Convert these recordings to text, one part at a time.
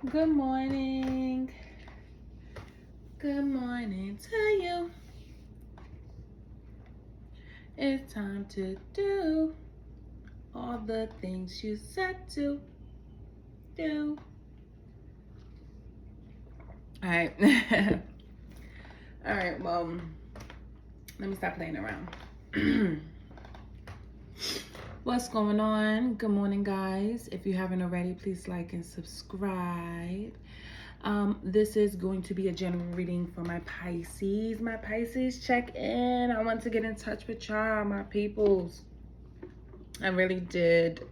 Good morning. Good morning to you. It's time to do all the things you said to do. All right. All right, well, let me stop playing around. What's going on? Good morning, guys. If you haven't already, please like and subscribe. This is going to be a general reading for my Pisces. My Pisces, check in. I want to get in touch with y'all, my peoples. I really did.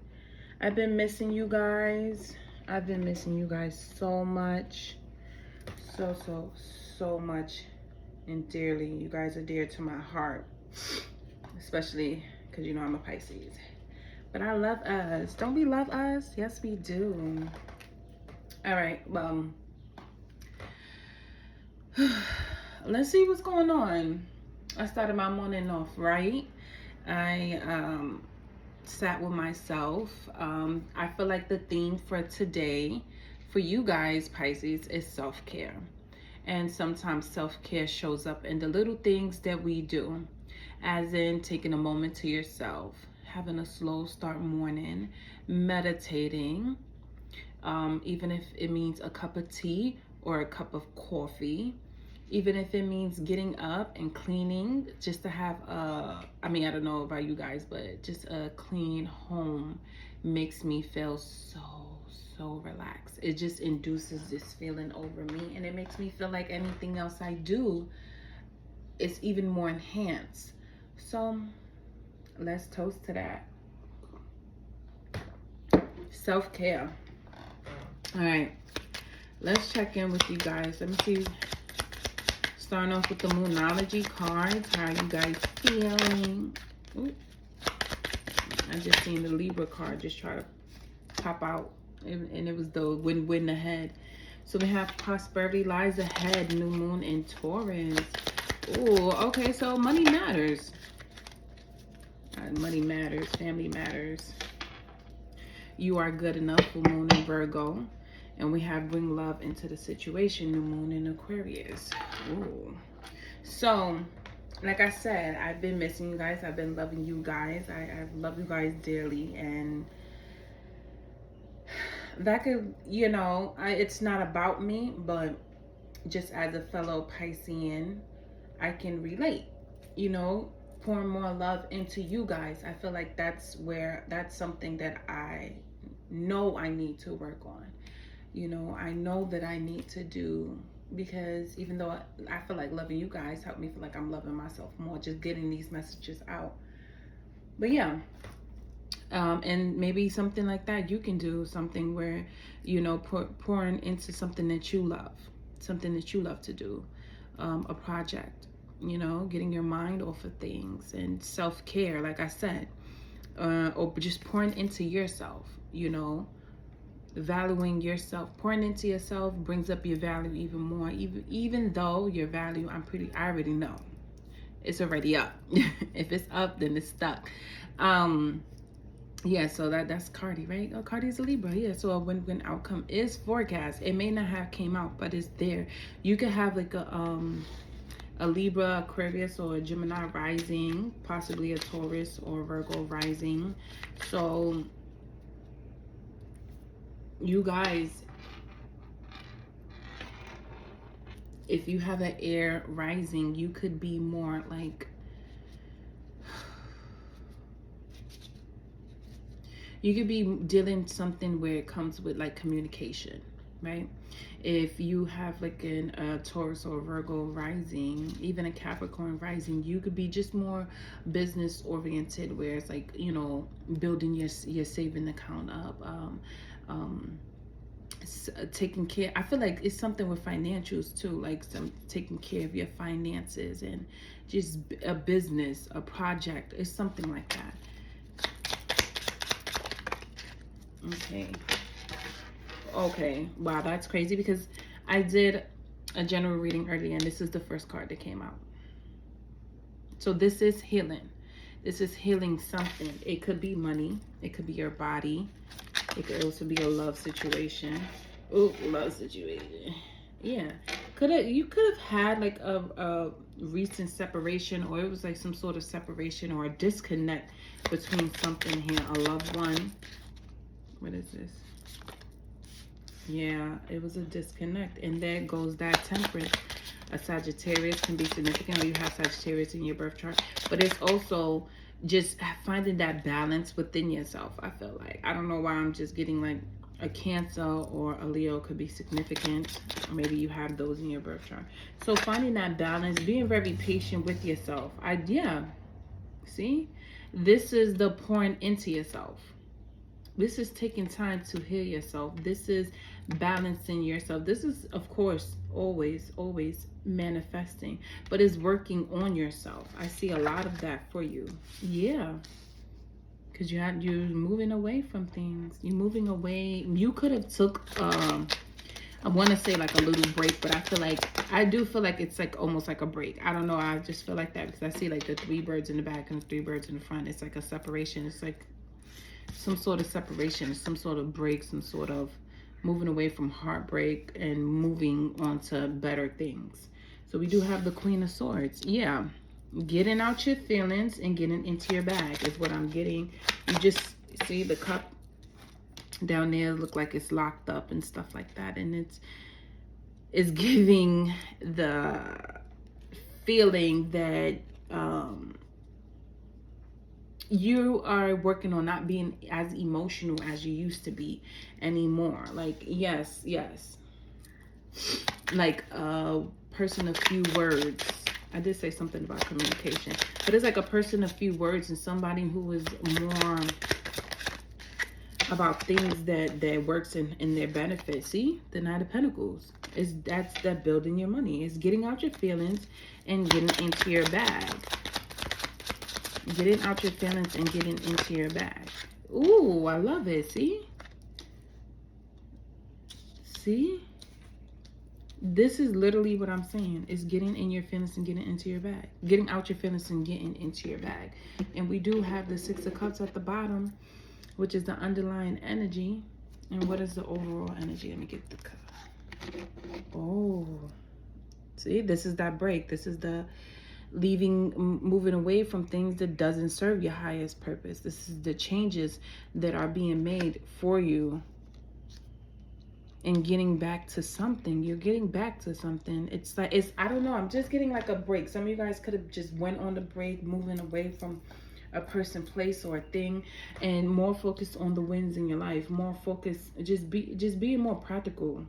I've been missing you guys. I've been missing you guys so much. So much and dearly. You guys are dear to my heart. Especially because you know I'm a Pisces. But I love us. Don't we love us? Yes, we do. All right, well, let's see what's going on. I started my morning off right. I sat with myself. I feel like the theme for today, for you guys, Pisces, is self-care. And sometimes self-care shows up in the little things that we do, as in taking a moment to yourself, having a slow start morning, meditating, even if it means a cup of tea or a cup of coffee, even if it means getting up and cleaning just to have I don't know about you guys, but just a clean home makes me feel so relaxed. It just induces this feeling over me, and it makes me feel like anything else I do is even more enhanced. So let's toast to that. Self-care. All right, let's check in with you guys. Let me see. Starting off with the Moonology cards. How are you guys feeling? Ooh. I just seen the Libra card just try to pop out, and it was the win ahead. So we have prosperity lies ahead, new moon in Taurus. Oh, okay, so money matters. Money matters, family matters. You are good enough, full moon in Virgo. And we have bring love into the situation, new moon in Aquarius. Ooh. So, like I said, I've been missing you guys. I've been loving you guys. I love you guys dearly. And that could, it's not about me, but just as a fellow Piscean, I can relate, pouring more love into you guys. I feel like that's something that I know I need to work on. I know that I need to do, because even though I feel like loving you guys helped me feel like I'm loving myself more, just getting these messages out. But yeah, and maybe something like that you can do, something where, pouring into something that you love to do, a project, getting your mind off of things, and self-care, like I said, or just pouring into yourself, valuing yourself. Pouring into yourself brings up your value even more, even though your value, I already know it's already up. If it's up, then it's stuck. Yeah, so that's Cardi, right? Oh, Cardi's a Libra. Yeah, so a win-win outcome is forecast. It may not have came out, but it's there. You could have like a Libra, Aquarius, or a Gemini rising, possibly a Taurus or Virgo rising. So you guys, if you have an air rising, you could be more like, you could be dealing something where it comes with like communication, right? If you have like a Taurus or Virgo rising, even a Capricorn rising, you could be just more business oriented, where it's like, building your saving account up, taking care. I feel like it's something with financials too, like taking care of your finances, and just a business, a project. It's something like that. Okay, wow, that's crazy, because I did a general reading earlier, and this is the first card that came out. So this is healing. This is healing something. It could be money, it could be your body, it could also be a love situation. Oh, love situation. Yeah. You could have had like a recent separation, or it was like some sort of separation or a disconnect between something here. A loved one. What is this? Yeah, it was a disconnect. And there goes that temperance. A Sagittarius can be significant, or you have Sagittarius in your birth chart. But it's also just finding that balance within yourself, I feel like. I don't know why I'm just getting like a Cancer or a Leo could be significant. Or maybe you have those in your birth chart. So finding that balance, being very patient with yourself. Yeah, see? This is the pouring into yourself. This is taking time to heal yourself. This is balancing yourself. This is, of course, always manifesting, but it's working on yourself. I see a lot of that for you. Yeah. Because you're moving away from things. You're moving away. You could have took I want to say like a little break, but I do feel like it's like almost like a break. I don't know. I just feel like that because I see like the 3 birds in the back and the 3 birds in the front. It's like a separation. It's like some sort of separation, some sort of break, some sort of moving away from heartbreak and moving on to better things. So we do have the Queen of Swords. Yeah. Getting out your feelings and getting into your bag is what I'm getting. You just see the cup down there look like it's locked up and stuff like that. And it's giving the feeling that you are working on not being as emotional as you used to be anymore. Like, yes. Like a person of few words. I did say something about communication, but it's like a person of few words and somebody who is more about things that works in their benefit. See, the Knight of Pentacles is that's that building your money. It's getting out your feelings and getting into your bag. Getting out your feelings and getting into your bag. Ooh, I love it. See, this is literally what I'm saying. It's getting in your feelings and getting into your bag. Getting out your feelings and getting into your bag. And we do have the 6 of Cups at the bottom, which is the underlying energy. And what is the overall energy? Let me get the cup. Oh, see, this is that break. This is the moving away from things that doesn't serve your highest purpose. This is the changes that are being made for you and getting back to something. You're getting back to something. It's like, I don't know, I'm just getting like a break. Some of you guys could have just went on the break, moving away from a person, place, or a thing, and more focused on the wins in your life. More focused, just being more practical.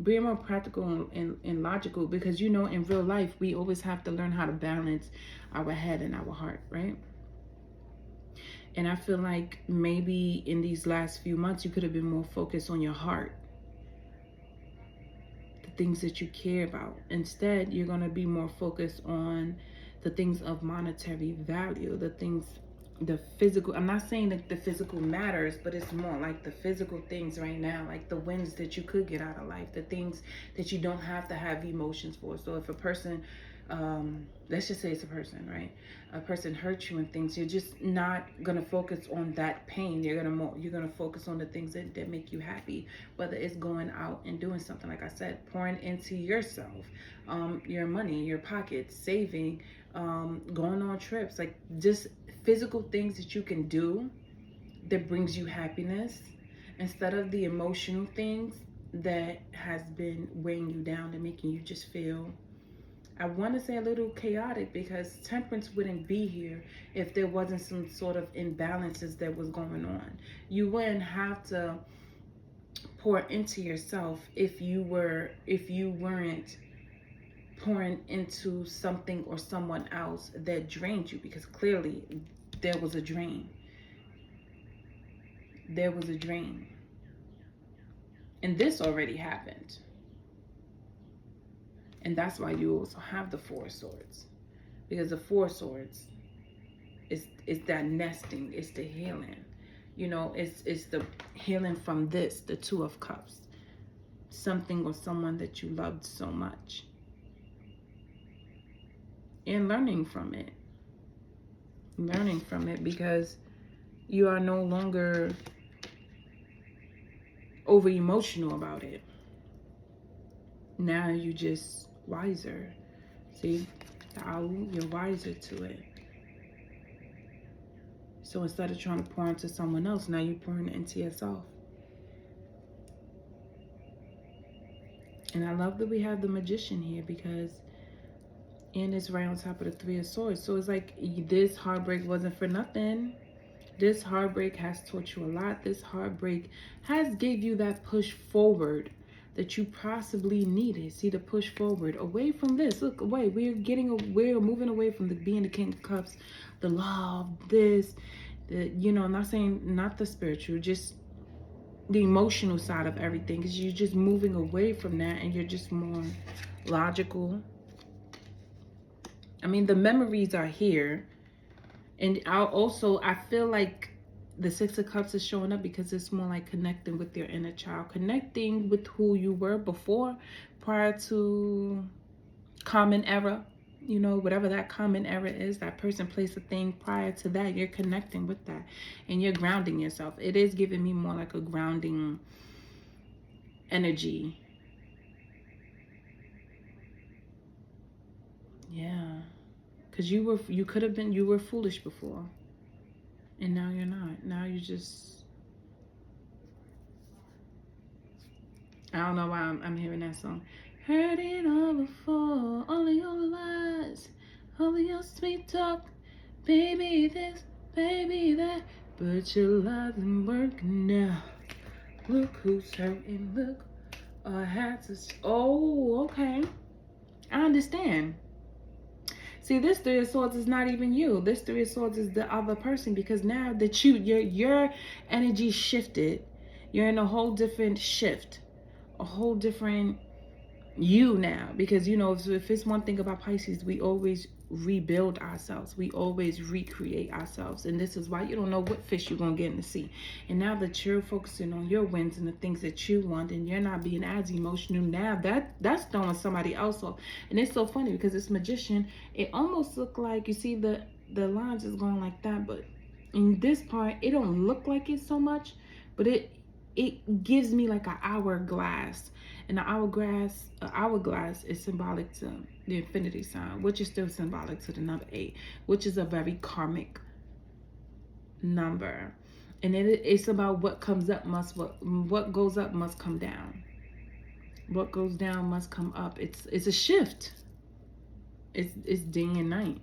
Being more practical and logical, because you know in real life we always have to learn how to balance our head and our heart, right? And I feel like maybe in these last few months you could have been more focused on your heart, the things that you care about. Instead, you're going to be more focused on the things of monetary value, the physical. I'm not saying that the physical matters, but it's more like the physical things right now, like the wins that you could get out of life, the things that you don't have to have emotions for. So if a person, let's just say it's a person, right? A person hurts you and things, you're just not gonna focus on that pain. You're gonna focus on the things that make you happy, whether it's going out and doing something, like I said, pouring into yourself, your money, your pockets, saving, going on trips, like just physical things that you can do that brings you happiness, instead of the emotional things that has been weighing you down and making you just feel, I want to say, a little chaotic, because temperance wouldn't be here if there wasn't some sort of imbalances that was going on. You wouldn't have to pour into yourself if you weren't pouring into something or someone else that drained you, because clearly there was a drain. There was a drain. And this already happened. And that's why you also have the 4 swords. Because the 4 swords is that nesting, it's the healing. You know, it's the healing from this, the 2 of Cups. Something or someone that you loved so much. And learning from it. Learning from it, because you are no longer over emotional about it. Now you just wiser. See, the owl, you're wiser to it. So instead of trying to pour into someone else, now you're pouring it into yourself. And I love that we have the Magician here, because and it's right on top of the Three of Swords. So it's like this heartbreak wasn't for nothing. This heartbreak has taught you a lot. This heartbreak has gave you that push forward that you possibly needed. See, the push forward away from this. Look, away. We're moving away from being the King of Cups, the love, this, I'm not saying not the spiritual, just the emotional side of everything. Because you're just moving away from that, and you're just more logical. I mean, the memories are here. And I feel like the Six of Cups is showing up because it's more like connecting with your inner child, connecting with who you were before, prior to common era, whatever that common era is, that person, place, a thing prior to that, you're connecting with that and you're grounding yourself. It is giving me more like a grounding energy. Yeah. Because you were foolish before. And now you're not. Now you just, I don't know why I'm hearing that song. Heard it all before, all your lies, all your sweet talk, baby this, baby that, but your lies ain't working now. Look who's hurting, look, I had to, oh, okay. I understand. See, this Three of Swords is not even you. This Three of Swords is the other person, because now that your energy shifted, you're in a whole different shift, a whole different you now. Because if it's one thing about Pisces, we always rebuild ourselves, we always recreate ourselves, and this is why you don't know what fish you're gonna get in the sea. And now that you're focusing on your wins and the things that you want, and you're not being as emotional, now that's throwing somebody else off. And it's so funny because this Magician, it almost looked like, you see the lines is going like that, but in this part it don't look like it so much, but it gives me like an hourglass. And the hourglass is symbolic to the infinity sign, which is still symbolic to the number 8, which is a very karmic number. And it's about what comes up what goes up must come down. What goes down must come up. It's a shift. It's day and night.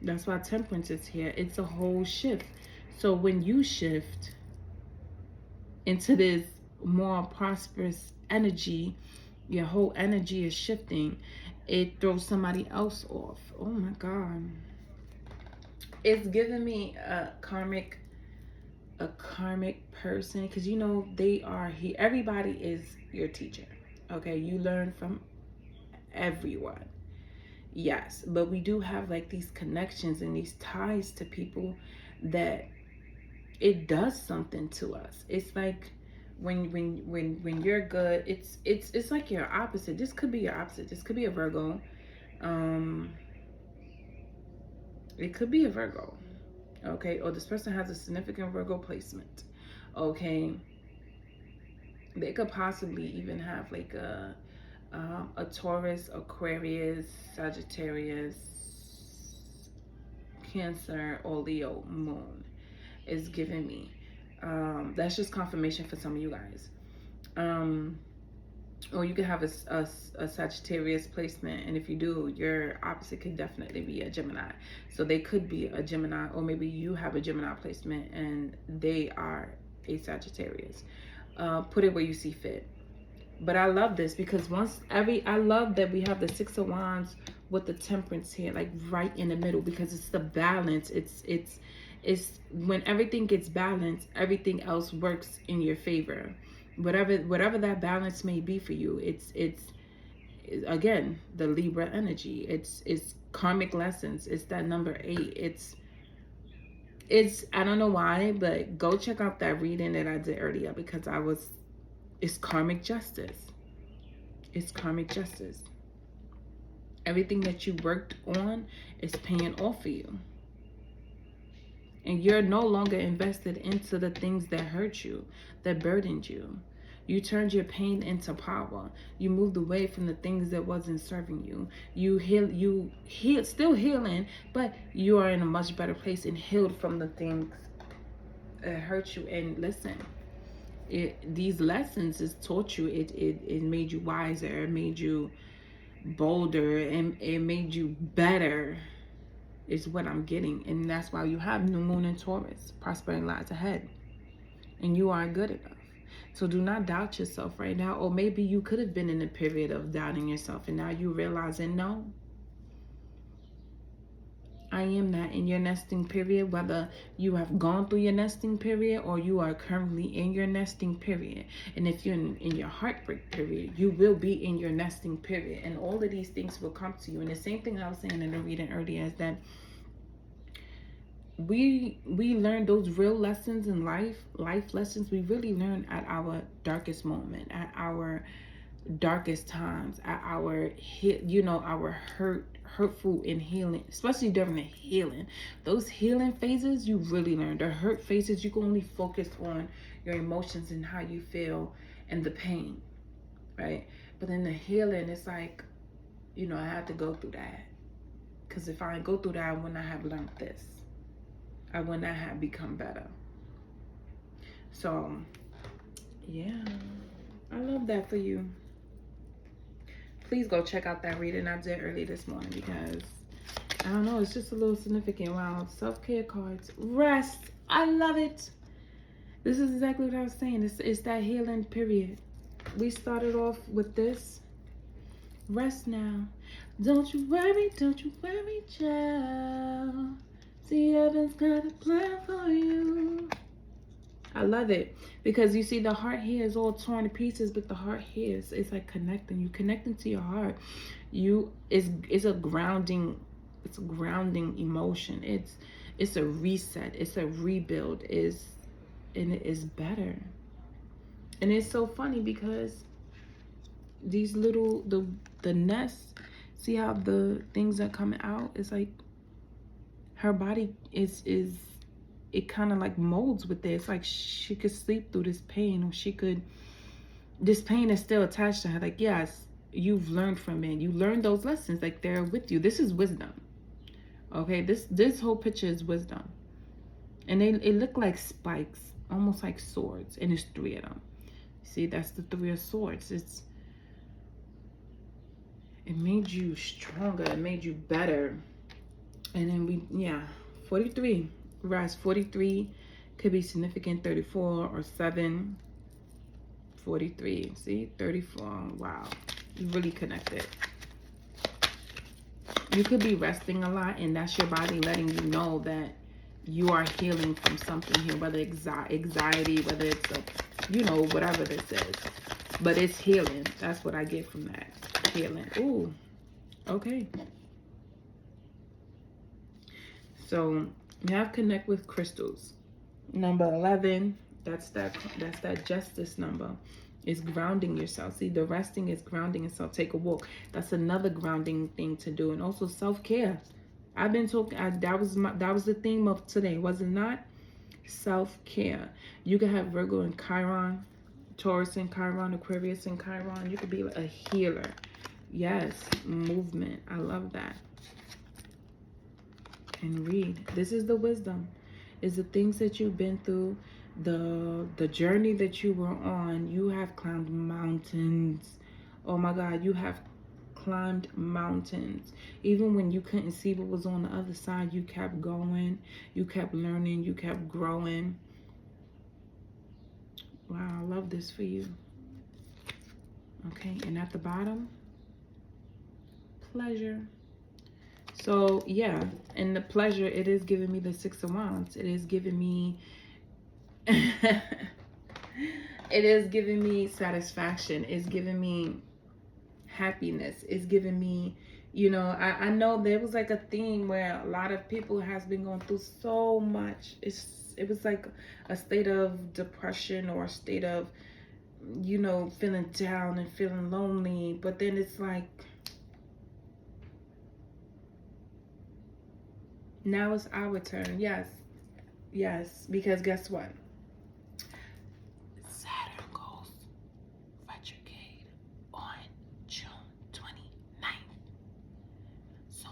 That's why Temperance is here. It's a whole shift. So when you shift into this more prosperous energy, your whole energy is shifting, it throws somebody else off. Oh my God. It's giving me a karmic person, because they are here. Everybody is your teacher. Okay, you learn from everyone. Yes, but we do have like these connections and these ties to people that it does something to us. It's like when you're good, it's like your opposite. This could be your opposite. This could be a Virgo. It could be a Virgo. Okay, or this person has a significant Virgo placement. Okay, they could possibly even have like a Taurus, Aquarius, Sagittarius, Cancer, or Leo moon is giving me. That's just confirmation for some of you guys. Or you could have a Sagittarius placement, and if you do, your opposite could definitely be a Gemini. So they could be a Gemini, or maybe you have a Gemini placement and they are a Sagittarius. Put it where you see fit. But I love this because I love that we have the Six of Wands with the Temperance here, like right in the middle, because it's the balance. It's when everything gets balanced, everything else works in your favor. Whatever that balance may be for you, it's again the Libra energy. It's karmic lessons. It's that number 8. It's I don't know why, but go check out that reading that I did earlier, because it's karmic justice. It's karmic justice. Everything that you worked on is paying off for you. And you're no longer invested into the things that hurt you, that burdened you. You turned your pain into power. You moved away from the things that wasn't serving you. You heal, still healing, but you are in a much better place and healed from the things that hurt you. And listen, these lessons has taught you. It made you wiser. It made you bolder, and it made you better. Is what I'm getting, and that's why you have new moon in Taurus. Prosperity lies ahead, and you are good enough. So do not doubt yourself right now. Or maybe you could have been in a period of doubting yourself, and now you realizing, no, I am that in your nesting period. Whether you have gone through your nesting period or you are currently in your nesting period. And if you're in your heartbreak period, you will be in your nesting period. And all of these things will come to you. And the same thing I was saying in the reading earlier is that we learn those real lessons in life lessons, we really learn at our darkest moment, at our darkest times, at our our hurtful and healing, especially during the healing. Those healing phases, you really learn. The hurt phases, you can only focus on your emotions and how you feel and the pain, right? But in the healing, it's like, I had to go through that, because if I didn't go through that, I would not have learned this. I would not have become better. So yeah, I love that for you. Please go check out that reading I did early this morning, because I don't know, it's just a little significant. Wow, self-care cards. Rest. I love it. This is exactly what I was saying. It's that healing period. We started off with this. Rest now. Don't you worry, child. See, heaven's got a plan for you. I love it, because you see the heart here is all torn to pieces, but the heart here is like connecting. You connecting to your heart. It's a grounding emotion. It's a reset. It's a rebuild. And it is better. And it's so funny because these little the nests, see how the things are coming out? It's like her body is it kind of like molds with it. It's like she could sleep through this pain, or this pain is still attached to her. Like, yes, you've learned from it. You learned those lessons. Like, they're with you. This is wisdom. Okay, this whole picture is wisdom. And it look like spikes, almost like swords, and there's 3 of them. See, that's the 3 of swords. It made you stronger. It made you better. And then 43. Rise 43 could be significant. 34 or 7. 43. See, 34. Wow, you really connected. You could be resting a lot, and that's your body letting you know that you are healing from something here, whether anxiety, whether it's whatever this is, but it's healing. That's what I get from that. Healing. Ooh, okay. So you have connect with crystals. Number 11, that's that justice number. Is grounding yourself. See, the resting is grounding yourself. Take a walk. That's another grounding thing to do. And also self-care. I've been talking, that was the theme of today, was it not? Self-care. You can have Virgo and Chiron, Taurus and Chiron, Aquarius and Chiron. You could be a healer. Yes, movement. I love that. And read. This is the wisdom. Is the things that you've been through, the journey that you were on. You have climbed mountains. Oh my God, you have climbed mountains. Even when you couldn't see what was on the other side, you kept going. You kept learning. You kept growing. Wow, I love this for you. Okay, and at the bottom, pleasure. So yeah, and the pleasure, it is giving me the 6 of Wands. It is giving me it is giving me satisfaction. It's giving me happiness. It's giving me, I know there was like a theme where a lot of people has been going through so much. It was like a state of depression, or a state of, feeling down and feeling lonely. But then it's like, now it's our turn. Yes. Yes, because guess what? Saturn goes retrograde on June 29th. So,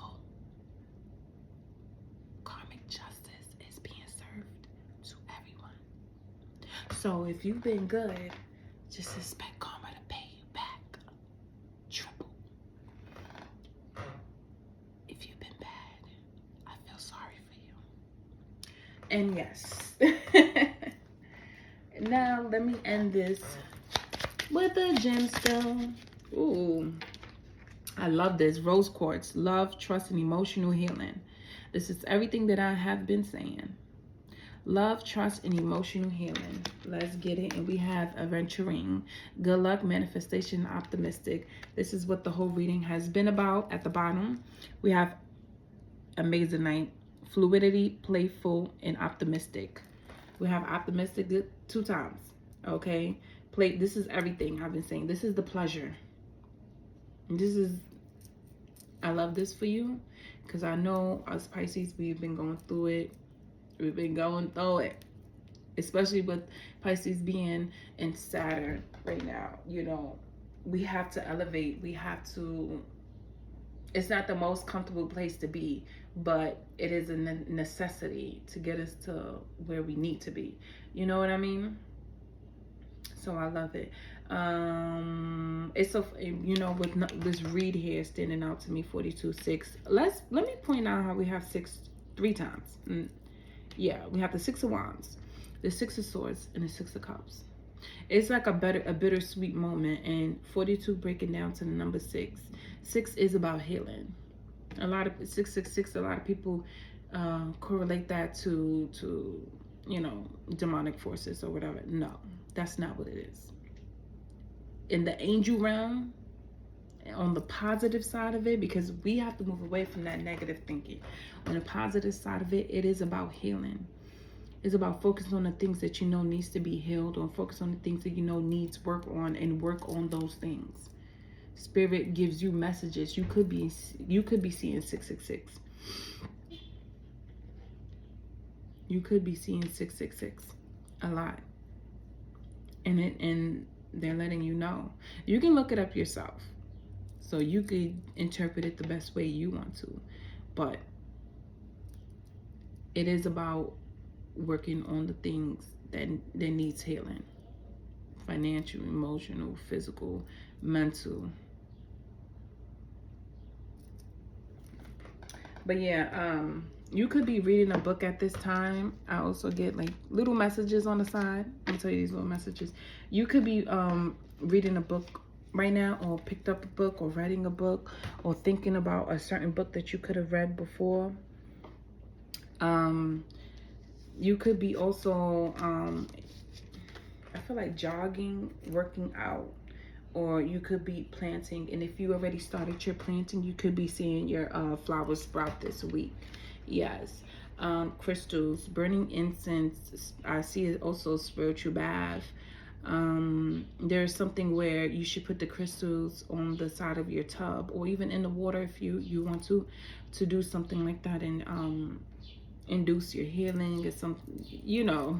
karmic justice is being served to everyone. So, if you've been good, just expect karma to pay you back triple. If you've been bad, I feel sorry for you. And yes. Now, let me end this with a gemstone. Ooh, I love this. Rose quartz, love, trust, and emotional healing. This is everything that I have been saying. Love, trust, and emotional healing. Let's get it. And we have aventuring, good luck, manifestation, optimistic. This is what the whole reading has been about. At the bottom, we have amazing night, fluidity, playful, and optimistic. We have optimistic 2 times. Okay, this is everything I've been saying. This is the pleasure. This is, I love this for you because I know us Pisces, we've been going through it. We've been going through it, especially with Pisces being in Saturn right now. You know, we have to elevate. We have to, it's not the most comfortable place to be, but it is a necessity to get us to where we need to be. You know what I mean? So I love it. It's so, you know, with this read here standing out to me, 42-6. Let me point out how we have 6 3 times. Yeah, we have the 6 of Wands, the 6 of Swords, and the 6 of Cups. It's like a bittersweet moment, and 42 breaking down to the number 6. 6 is about healing. A lot of 666. A lot of people correlate that to you know, demonic forces or whatever. No, that's not what it is. In the angel realm, on the positive side of it, because we have to move away from that negative thinking. On the positive side of it, it is about healing. It's about focusing on the things that you know needs to be healed, or focus on the things that you know needs work on, and work on those things. Spirit gives you messages. You could be seeing 666. You could be seeing 666 a lot. And they're letting you know. You can look it up yourself. So you could interpret it the best way you want to. But it is about working on the things that needs healing. Financial, emotional, physical, mental. But yeah, you could be reading a book at this time. I also get like little messages on the side. Let me tell you these little messages. You could be reading a book right now, or picked up a book, or writing a book, or thinking about a certain book that you could have read before. You could be also, I feel like jogging, working out, or you could be planting. And if you already started your planting, you could be seeing your flowers sprout this week. Yes. Crystals, burning incense. I see it also spiritual bath. There's something where you should put the crystals on the side of your tub, or even in the water if you want to do something like that, and induce your healing, or something, you know,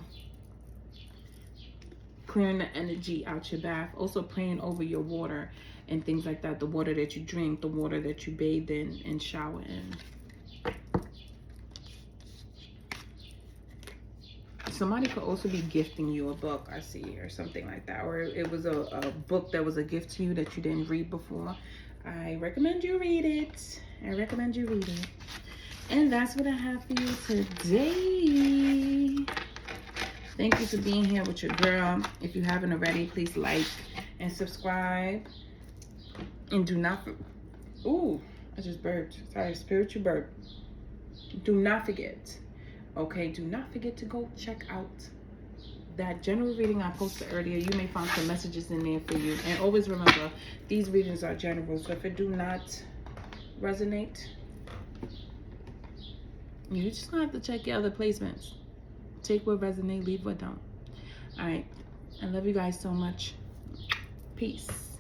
clearing the energy out your bath. Also praying over your water and things like that, the water that you drink, the water that you bathe in and shower in. Somebody could also be gifting you a book, I see, or something like that. Or it was a book that was a gift to you that you didn't read before. I recommend you read it. I recommend you read it. And that's what I have for you today. Thank you for being here with your girl. If you haven't already, please like and subscribe. And do not... Ooh, I just burped. Sorry, spiritual burp. Do not forget... Okay, do not forget to go check out that general reading I posted earlier. You may find some messages in there for you. And always remember, these readings are general. So if it do not resonate, you just gonna have to check your other placements. Take what resonate, leave what don't. All right. I love you guys so much. Peace.